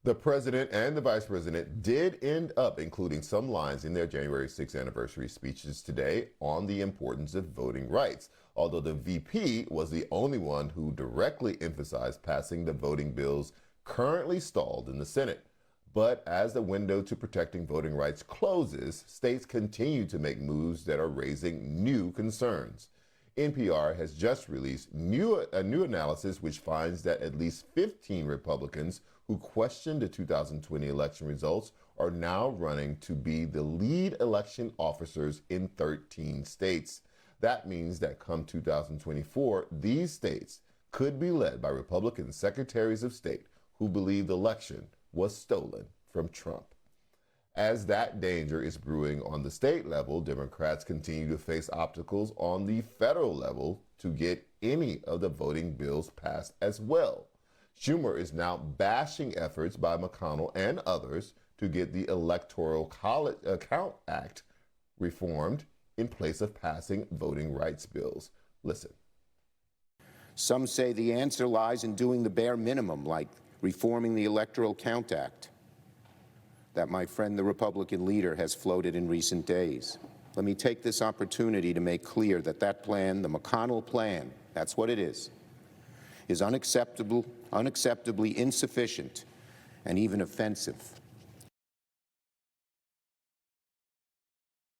The president and the vice president did end up including some lines in their January 6th anniversary speeches today on the importance of voting rights, although the VP was the only one who directly emphasized passing the voting bills currently stalled in the Senate. But as the window to protecting voting rights closes, states continue to make moves that are raising new concerns. NPR has just released a new analysis which finds that at least 15 Republicans who questioned the 2020 election results are now running to be the lead election officers in 13 states. That means that come 2024, these states could be led by Republican secretaries of state who believe the election was stolen from Trump. As that danger is brewing on the state level, Democrats continue to face obstacles on the federal level to get any of the voting bills passed as well. Schumer is now bashing efforts by McConnell and others to get the Electoral Count Act reformed in place of passing voting rights bills. Listen. Some say the answer lies in doing the bare minimum, like reforming the Electoral Count Act that my friend, the Republican leader, has floated in recent days. Let me take this opportunity to make clear that that plan, the McConnell plan, that's what it is unacceptably insufficient and even offensive.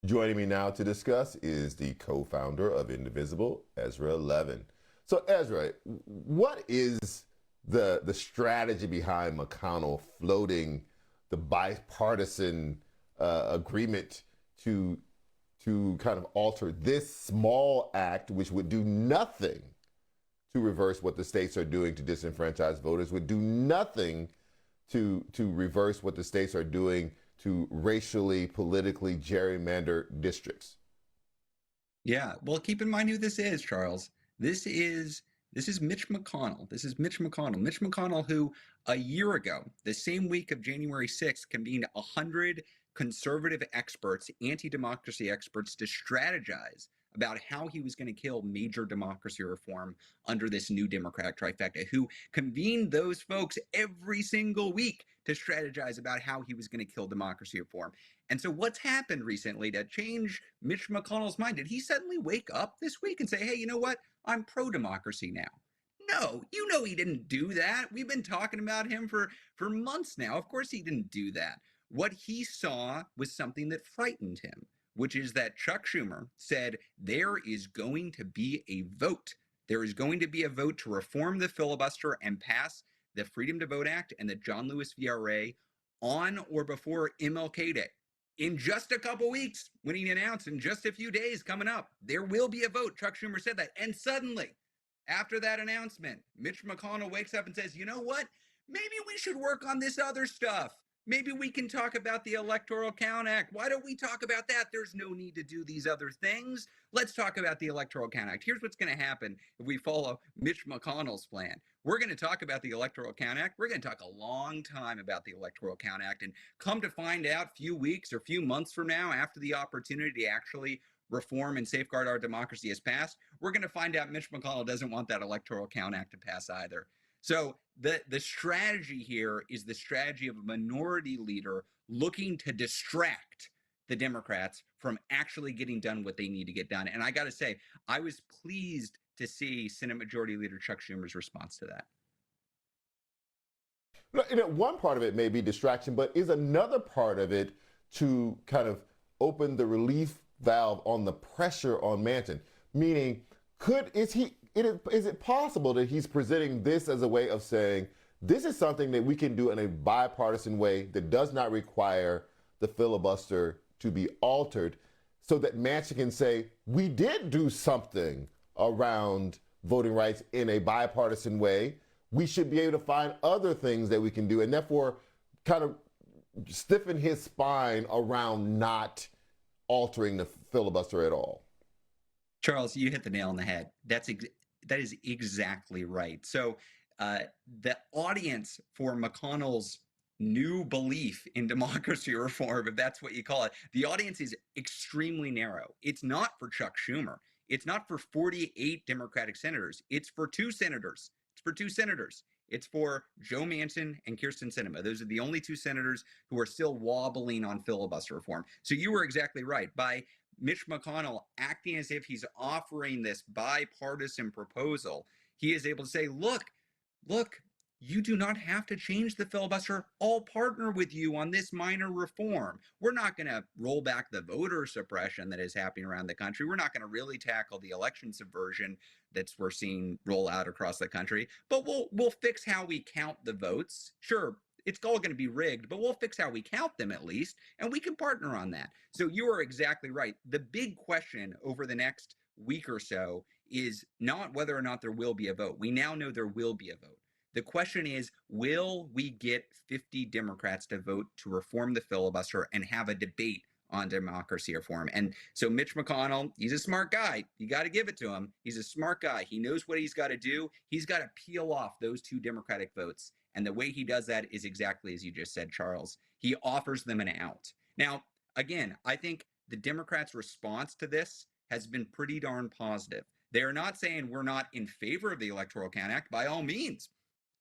Joining me now to discuss is the co-founder of Indivisible, Ezra Levin. So Ezra, what is the strategy behind McConnell floating the bipartisan agreement to kind of alter this small act, which would do nothing to reverse what the states are doing to disenfranchise voters, would do nothing to reverse what the states are doing to racially, politically gerrymander districts? Yeah, well, keep in mind who this is, Charles. This is Mitch McConnell. This is Mitch McConnell. Mitch McConnell, who a year ago, the same week of January 6th, convened 100 conservative experts, anti-democracy experts, to strategize about how he was going to kill major democracy reform under this new Democratic trifecta, who convened those folks every single week to strategize about how he was going to kill democracy reform. And so what's happened recently to change Mitch McConnell's mind? Did he suddenly wake up this week and say, hey, you know what? I'm pro-democracy now? No, you know he didn't do that. We've been talking about him for months now. Of course he didn't do that. What he saw was something that frightened him, which is that Chuck Schumer said there is going to be a vote. There is going to be a vote to reform the filibuster and pass the Freedom to Vote Act and the John Lewis VRA on or before MLK Day. In just a couple weeks, when he announced in just a few days coming up, there will be a vote. Chuck Schumer said that. And suddenly, after that announcement, Mitch McConnell wakes up and says, you know what? Maybe we should work on this other stuff. Maybe we can talk about the Electoral Count Act. Why don't we talk about that? There's no need to do these other things. Let's talk about the Electoral Count Act. Here's what's going to happen if we follow Mitch McConnell's plan. We're going to talk about the Electoral Count Act. We're going to talk a long time about the Electoral Count Act, and come to find out a few weeks or few months from now, after the opportunity to actually reform and safeguard our democracy has passed, we're going to find out Mitch McConnell doesn't want that Electoral Count Act to pass either. So the strategy here is the strategy of a minority leader looking to distract the Democrats from actually getting done what they need to get done. And I got to say, I was pleased to see Senate Majority Leader Chuck Schumer's response to that. One part of it may be distraction, but is another part of it to kind of open the relief valve on the pressure on Manchin? Meaning, is it possible that he's presenting this as a way of saying, this is something that we can do in a bipartisan way that does not require the filibuster to be altered, so that Manchin can say, we did do something around voting rights in a bipartisan way. We should be able to find other things that we can do, and therefore kind of stiffen his spine around not altering the filibuster at all. Charles, you hit the nail on the head. That is exactly right. So the audience for McConnell's new belief in democracy reform, if that's what you call it, the audience is extremely narrow. It's not for Chuck Schumer. It's not for 48 Democratic senators. It's for two senators. It's for Joe Manchin and Kyrsten Sinema. Those are the only two senators who are still wobbling on filibuster reform. So you were exactly right. By Mitch McConnell acting as if he's offering this bipartisan proposal, he is able to say, look, you do not have to change the filibuster. I'll partner with you on this minor reform. We're not going to roll back the voter suppression that is happening around the country. We're not going to really tackle the election subversion that we're seeing roll out across the country. But we'll fix how we count the votes. Sure, it's all going to be rigged, but we'll fix how we count them at least, and we can partner on that. So you are exactly right. The big question over the next week or so is not whether or not there will be a vote. We now know there will be a vote. The question is, will we get 50 Democrats to vote to reform the filibuster and have a debate on democracy reform? And so Mitch McConnell, he's a smart guy. You got to give it to him. He's a smart guy. He knows what he's got to do. He's got to peel off those two Democratic votes. And the way he does that is exactly as you just said, Charles. He offers them an out. Now, again, I think the Democrats' response to this has been pretty darn positive. They are not saying we're not in favor of the Electoral Count Act. By all means,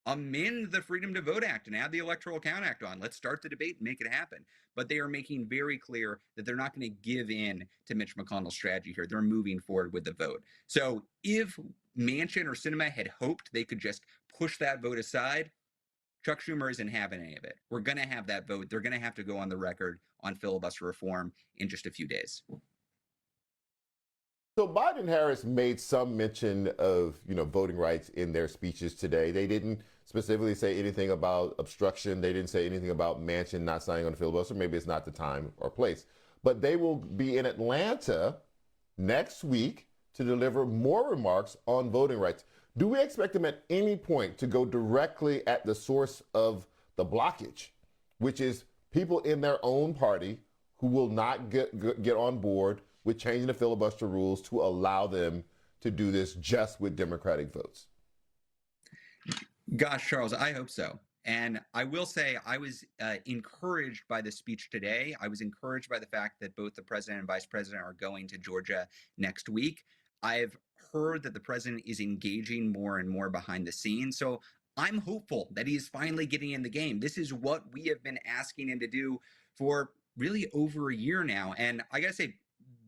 amend the Freedom to Vote Act and add the Electoral Count Act on. Let's start the debate and make it happen. But they are making very clear that they're not going to give in to Mitch McConnell's strategy here. They're moving forward with the vote. So if Manchin or Sinema had hoped they could just push that vote aside, Chuck Schumer isn't having any of it. We're going to have that vote. They're going to have to go on the record on filibuster reform in just a few days. So Biden and Harris made some mention of, voting rights in their speeches today. They didn't specifically say anything about obstruction. They didn't say anything about Manchin not signing on the filibuster. Maybe it's not the time or place. But they will be in Atlanta next week to deliver more remarks on voting rights. Do we expect them at any point to go directly at the source of the blockage, which is people in their own party who will not get on board with changing the filibuster rules to allow them to do this just with Democratic votes? Gosh, Charles, I hope so. And I will say I was encouraged by the speech today. I was encouraged by the fact that both the president and vice president are going to Georgia next week. I've heard that the president is engaging more and more behind the scenes. So I'm hopeful that he is finally getting in the game. This is what we have been asking him to do for really over a year now. And I got to say,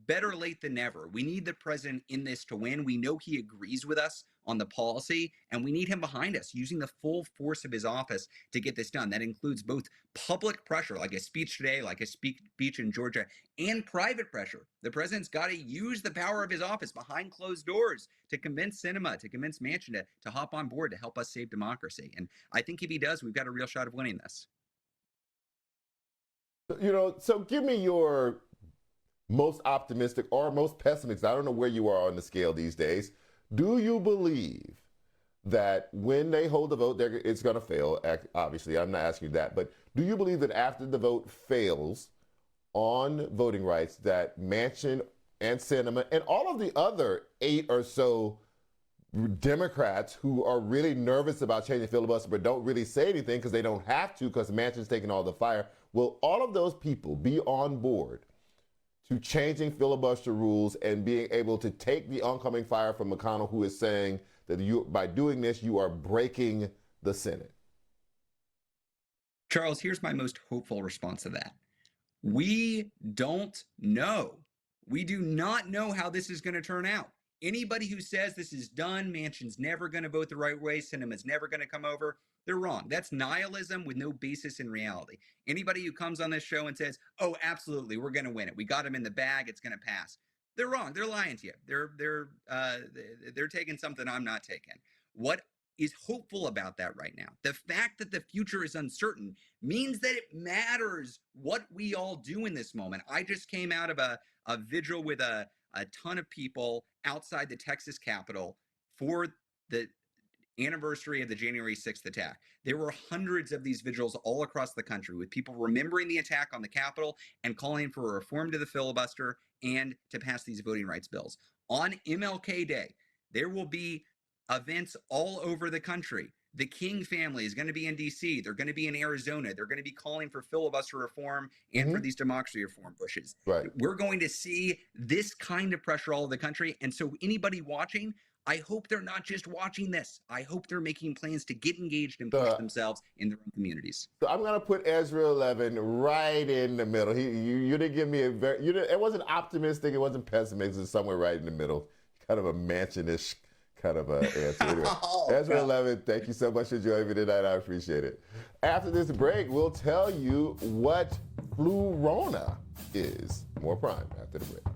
better late than never. We need the president in this to win. We know he agrees with us on the policy, and we need him behind us, using the full force of his office to get this done. That includes both public pressure, like a speech today, like a speech in Georgia, and private pressure. The president's got to use the power of his office behind closed doors to convince Sinema, to convince Manchin to hop on board to help us save democracy. And I think if he does, we've got a real shot of winning this. So give me your most optimistic or most pessimistic, I don't know where you are on the scale these days. Do you believe that when they hold the vote, it's going to fail? Obviously, I'm not asking you that, but do you believe that after the vote fails on voting rights, that Manchin and Sinema and all of the other 8 or so Democrats who are really nervous about changing filibuster but don't really say anything because they don't have to because Manchin's taking all the fire, will all of those people be on board to changing filibuster rules and being able to take the oncoming fire from McConnell, who is saying that by doing this, you are breaking the Senate? Charles, here's my most hopeful response to that. We don't know. We do not know how this is going to turn out. Anybody who says this is done, Manchin's never going to vote the right way, Sinema's never going to come over, they're wrong. That's nihilism with no basis in reality. Anybody who comes on this show and says, oh, absolutely, we're going to win it. We got him in the bag. It's going to pass. They're wrong. They're lying to you. They're taking something I'm not taking. What is hopeful about that right now? The fact that the future is uncertain means that it matters what we all do in this moment. I just came out of a vigil with a ton of people outside the Texas Capitol for the anniversary of the January 6th attack. There were hundreds of these vigils all across the country with people remembering the attack on the Capitol and calling for a reform to the filibuster and to pass these voting rights bills. On MLK Day, there will be events all over the country. The King family is going to be in D.C. They're going to be in Arizona. They're going to be calling for filibuster reform and for these democracy reform pushes. Right. We're going to see this kind of pressure all over the country. And so anybody watching, I hope they're not just watching this. I hope they're making plans to get engaged and push themselves in their own communities. So I'm going to put Ezra Levin right in the middle. You didn't give me it wasn't optimistic, it wasn't pessimistic, it's somewhere right in the middle. Kind of a mansionish kind of a answer. Anyway, Ezra Levin, thank you so much for joining me tonight. I appreciate it. After this break, we'll tell you what Flurona is. More Prime after the break.